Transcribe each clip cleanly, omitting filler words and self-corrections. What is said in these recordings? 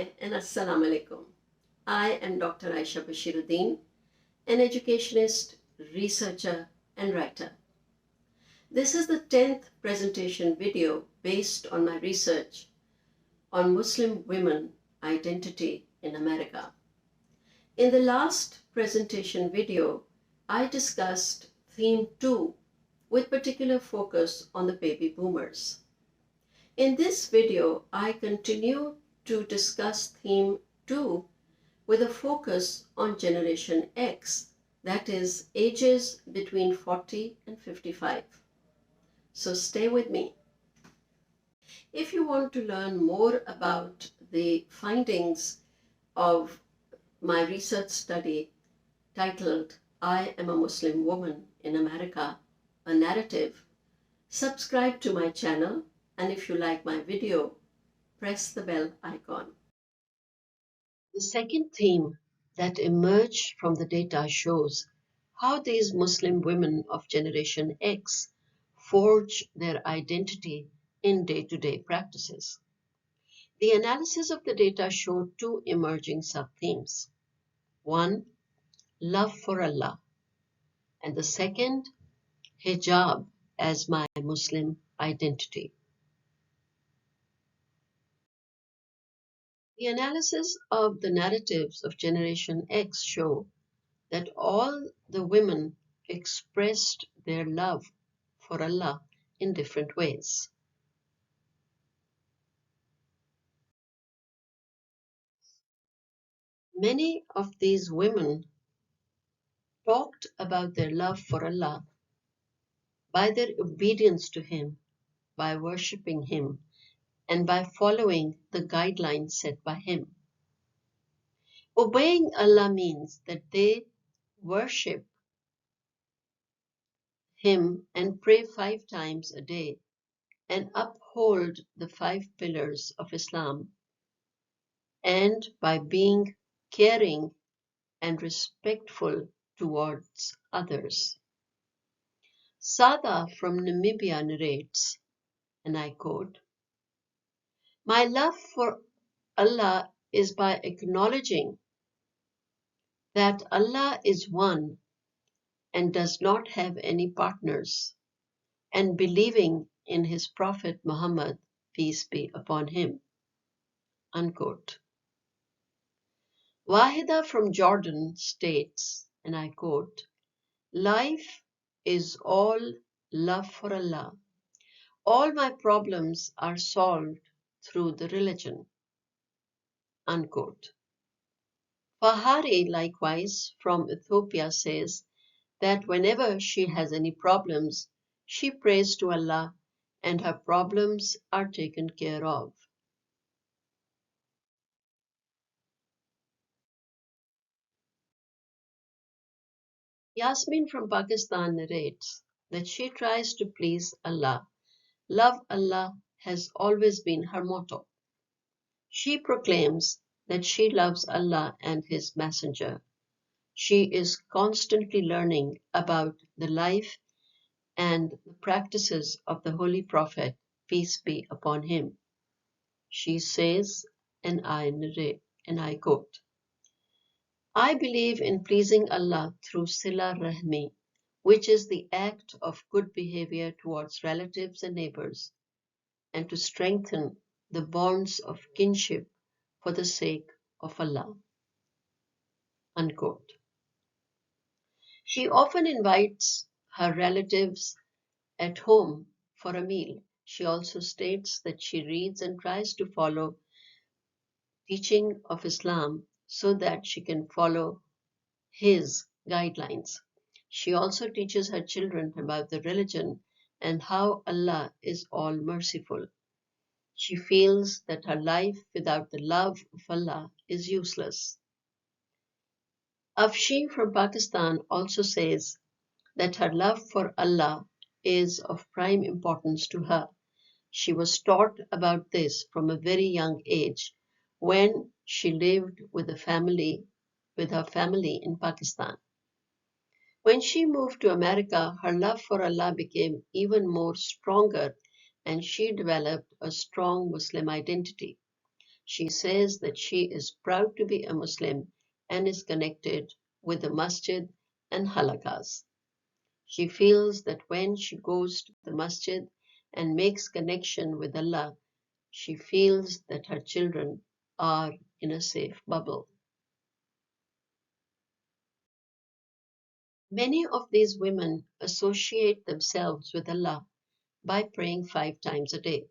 Hi and Assalamu alaikum. I am Dr. Aisha Bashiruddin, an educationist, researcher, and writer. This is the 10th presentation video based on my research on Muslim women identity in America. In the last presentation video, I discussed theme 2 with particular focus on the baby boomers. In this video, I continue to discuss theme 2 with a focus on Generation X, that is, ages between 40 and 55. So stay with me. If you want to learn more about the findings of my research study titled I Am a Muslim Woman in America, a Narrative, subscribe to my channel, and if you like my video, press the bell icon. The second theme that emerged from the data shows how these Muslim women of Generation X forge their identity in day-to-day practices. The analysis of the data showed two emerging sub-themes. One, love for Allah, and the second, hijab as my Muslim identity. The analysis of the narratives of Generation X show that all the women expressed their love for Allah in different ways. Many of these women talked about their love for Allah by their obedience to Him, by worshipping Him, and by following the guidelines set by Him. Obeying Allah means that they worship Him and pray 5 times a day and uphold the 5 pillars of Islam, and by being caring and respectful towards others. Sada from Namibia narrates, and I quote, "My love for Allah is by acknowledging that Allah is one and does not have any partners, and believing in His Prophet Muhammad, peace be upon him." Unquote. Wahida from Jordan states, and I quote, "Life is all love for Allah. All my problems are solved through the religion." Unquote. Fahari, likewise, from Ethiopia says that whenever she has any problems, she prays to Allah and her problems are taken care of. Yasmin from Pakistan narrates that she tries to please Allah. Love Allah has always been her motto. She proclaims that she loves Allah and His Messenger. She is constantly learning about the life and the practices of the Holy Prophet, peace be upon him. She says, and I narrate, and I quote, "I believe in pleasing Allah through Sila Rahmi, which is the act of good behavior towards relatives and neighbors, and to strengthen the bonds of kinship for the sake of Allah." Unquote. She often invites her relatives at home for a meal. She also states that she reads and tries to follow teaching of Islam so that she can follow His guidelines. She also teaches her children about the religion and how Allah is all merciful. She feels that her life without the love of Allah is useless. Afshin from Pakistan also says that her love for Allah is of prime importance to her. She was taught about this from a very young age when she lived with her family in Pakistan. When she moved to America, her love for Allah became even more stronger and she developed a strong Muslim identity. She says that she is proud to be a Muslim and is connected with the masjid and halakas. She feels that when she goes to the masjid and makes connection with Allah, she feels that her children are in a safe bubble. Many of these women associate themselves with Allah by praying 5 times a day.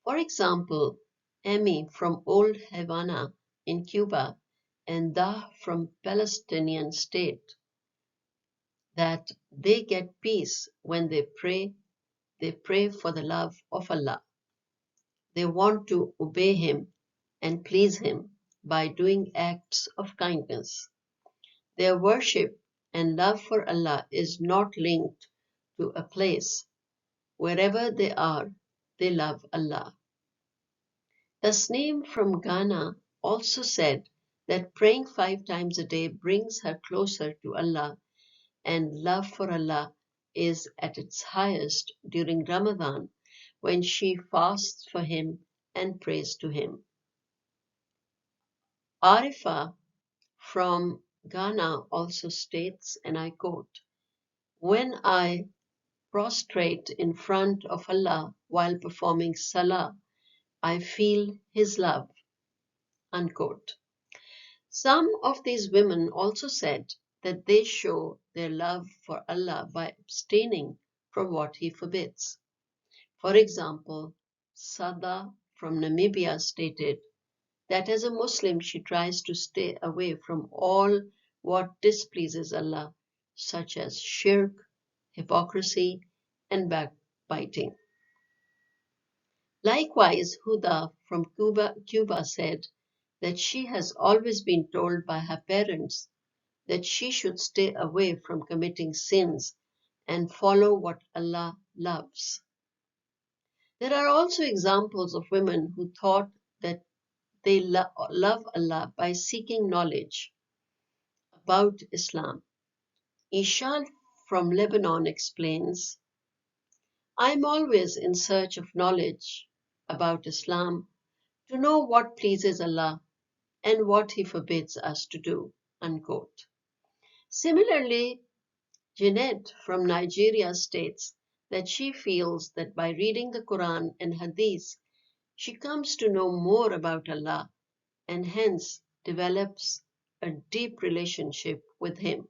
For example, Amy from Old Havana in Cuba and Dah from Palestinian state that they get peace when they pray for the love of Allah. They want to obey Him and please Him by doing acts of kindness. Their worship and love for Allah is not linked to a place. Wherever they are, they love Allah. Tasneem from Ghana also said that praying 5 times a day brings her closer to Allah, and love for Allah is at its highest during Ramadan when she fasts for Him and prays to Him. Arifa from Ghana also states, and I quote, "When I prostrate in front of Allah while performing salah, I feel His love." Unquote. Some of these women also said that they show their love for Allah by abstaining from what He forbids. For example, Sada from Namibia stated that as a Muslim she tries to stay away from all what displeases Allah, such as shirk, hypocrisy, and backbiting. Likewise, Huda from Cuba said that she has always been told by her parents that she should stay away from committing sins and follow what Allah loves. There are also examples of women who thought that they love Allah by seeking knowledge about Islam. Ishal from Lebanon explains, "I'm always in search of knowledge about Islam to know what pleases Allah and what He forbids us to do." Unquote. Similarly, Jeanette from Nigeria states that she feels that by reading the Quran and Hadith, she comes to know more about Allah and hence develops a deep relationship with Him.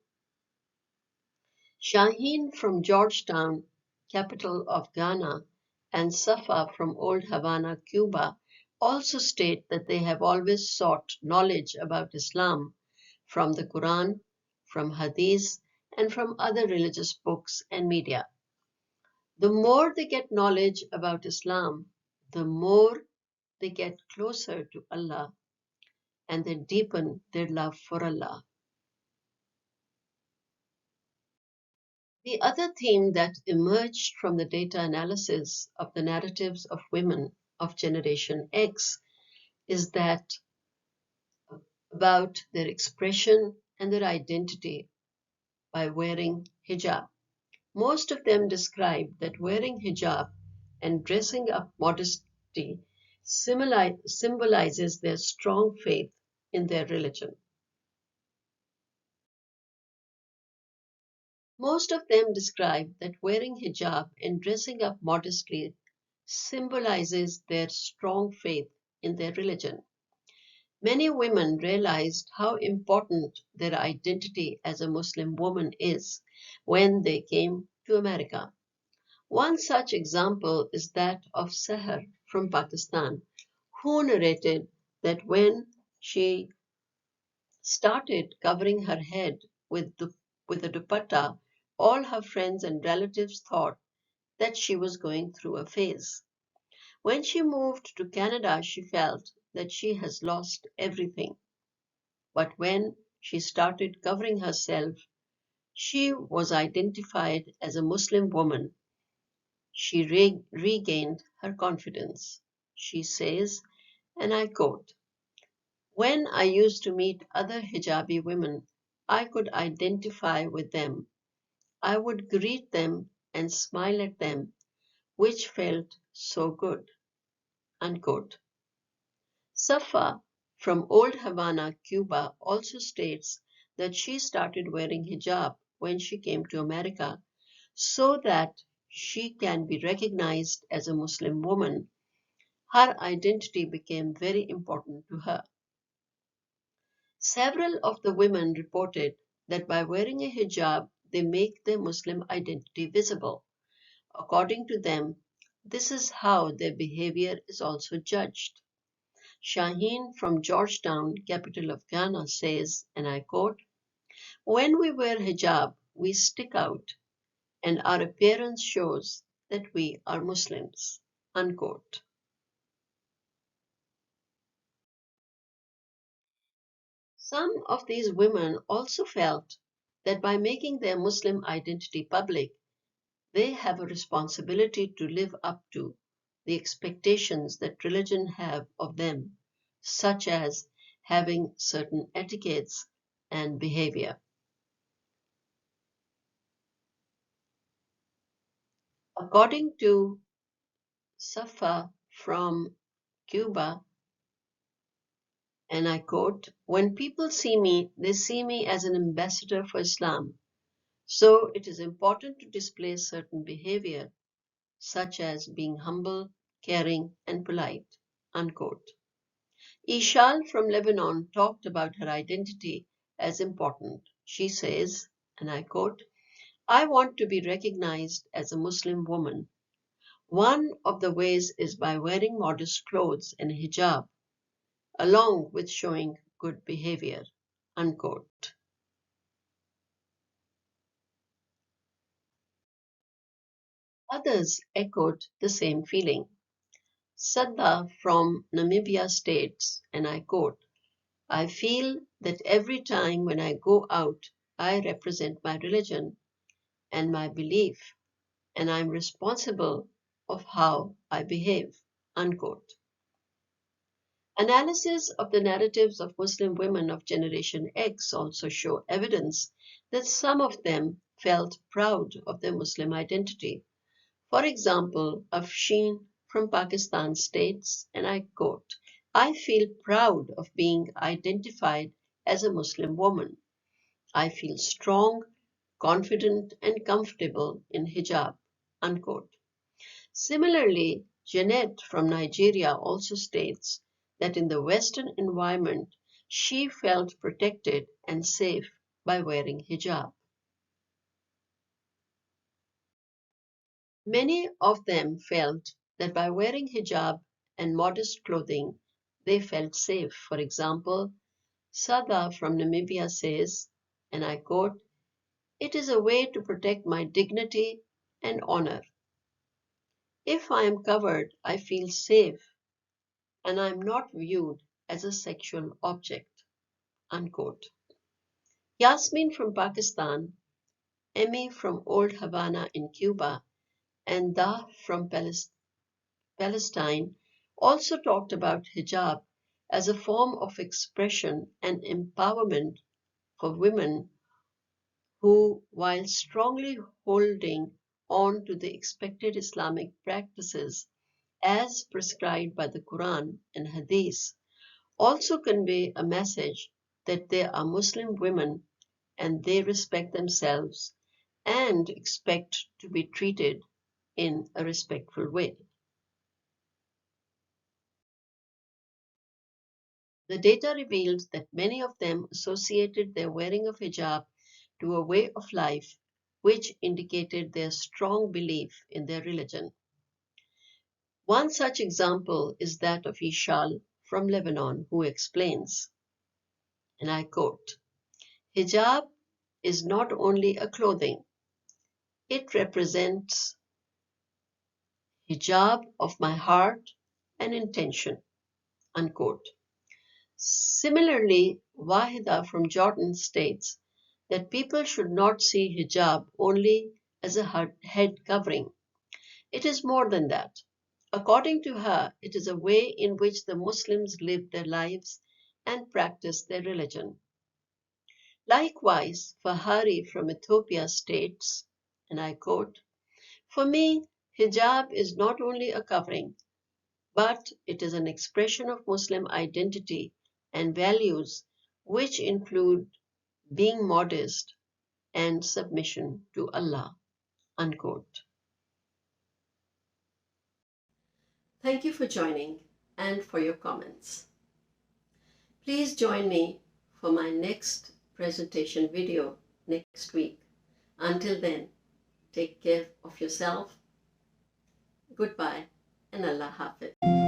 Shaheen from Georgetown, capital of Ghana, and Safa from Old Havana, Cuba, also state that they have always sought knowledge about Islam from the Quran, from Hadith, and from other religious books and media. The more they get knowledge about Islam, the more they get closer to Allah and they deepen their love for Allah. The other theme that emerged from the data analysis of the narratives of women of Generation X is that about their expression and their identity by wearing hijab. Most of them describe that wearing hijab and dressing up modesty symbolizes their strong faith in their religion. Most of them describe that wearing hijab and dressing up modestly symbolizes their strong faith in their religion. Many women realized how important their identity as a Muslim woman is when they came to America. One such example is that of Seher from Pakistan, who narrated that when she started covering her head with a dupatta, all her friends and relatives thought that she was going through a phase. When she moved to Canada, she felt that she has lost everything. But when she started covering herself, she was identified as a Muslim woman. She regained her confidence. She says, and I quote, "When I used to meet other hijabi women, I could identify with them. I would greet them and smile at them, which felt so good." Unquote. Safa from Old Havana, Cuba, also states that she started wearing hijab when she came to America so that she can be recognized as a Muslim woman. Her identity became very important to her. Several of the women reported that by wearing a hijab, they make their Muslim identity visible. According to them, this is how their behavior is also judged. Shaheen from Georgetown, capital of Ghana, says, and I quote, "When we wear hijab, we stick out, and our appearance shows that we are Muslims." Unquote. Some of these women also felt that by making their Muslim identity public, they have a responsibility to live up to the expectations that religion have of them, such as having certain etiquettes and behavior. According to Safa from Cuba, and I quote, "When people see me, they see me as an ambassador for Islam. So it is important to display certain behavior, such as being humble, caring, and polite." Unquote. Ishal from Lebanon talked about her identity as important. She says, and I quote, "I want to be recognized as a Muslim woman. One of the ways is by wearing modest clothes and hijab, along with showing good behavior." Unquote. Others echoed the same feeling. Sadda from Namibia states, and I quote, "I feel that every time when I go out, I represent my religion and my belief, and I'm responsible of how I behave." Unquote. Analysis of the narratives of Muslim women of Generation X also show evidence that some of them felt proud of their Muslim identity. For example, Afshin from Pakistan states, and I quote, "I feel proud of being identified as a Muslim woman. I feel strong, confident, and comfortable in hijab." Unquote. Similarly, Jeanette from Nigeria also states that in the Western environment, she felt protected and safe by wearing hijab. Many of them felt that by wearing hijab and modest clothing, they felt safe. For example, Sada from Namibia says, and I quote, "It is a way to protect my dignity and honor. If I am covered, I feel safe and I am not viewed as a sexual object." Unquote. Yasmin from Pakistan, Emmy from Old Havana in Cuba, and Da from Palestine also talked about hijab as a form of expression and empowerment for women who, while strongly holding on to the expected Islamic practices as prescribed by the Quran and Hadith, also convey a message that they are Muslim women and they respect themselves and expect to be treated in a respectful way. The data revealed that many of them associated their wearing of hijab to a way of life which indicated their strong belief in their religion. One such example is that of Ishal from Lebanon, who explains, and I quote, "Hijab is not only a clothing, it represents hijab of my heart and intention." Unquote. Similarly, Wahida from Jordan states that people should not see hijab only as a head covering. It is more than that. According to her, it is a way in which the Muslims live their lives and practice their religion. Likewise, Fahari from Ethiopia states, and I quote, "For me, hijab is not only a covering, but it is an expression of Muslim identity and values which include being modest and submission to Allah. Unquote. Thank you for joining and for your comments. Please join me for my next presentation video next week. Until then, take care of yourself. Goodbye and Allah Hafiz.